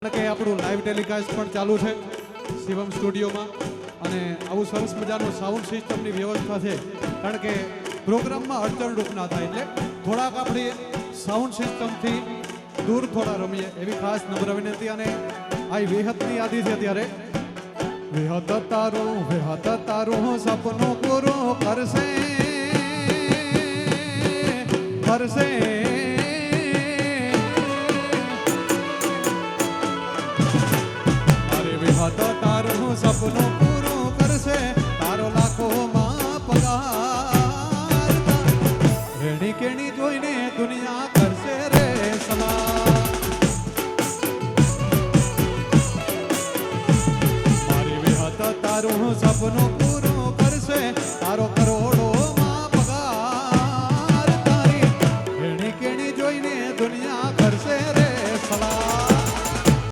કે આપણું live telecast પણ ચાલુ છે શિવમ સ્ટુડિયોમાં અને આવું સરસ મજાનું સાઉન્ડ સિસ્ટમની વ્યવસ્થા છે કારણ કે પ્રોગ્રામમાં અડચણરૂપ ના થાય એટલે થોડાક આપણી સાઉન્ડ સિસ્ટમથી દૂર થોડા રમીએ એવી ખાસ નમ્ર વિનંતી અને આ વિહતની યાદી છે ત્યારે વિહત તારું સપનું પૂરું કરશે કરશે તારું સપનું પૂરું કરશે તારો લાખોમાં પગાર રેણી કેણી જોઈને દુનિયા કરશે રે સલાહ મારી વિહત તારું સપનું પૂરું કરશે તારો કરો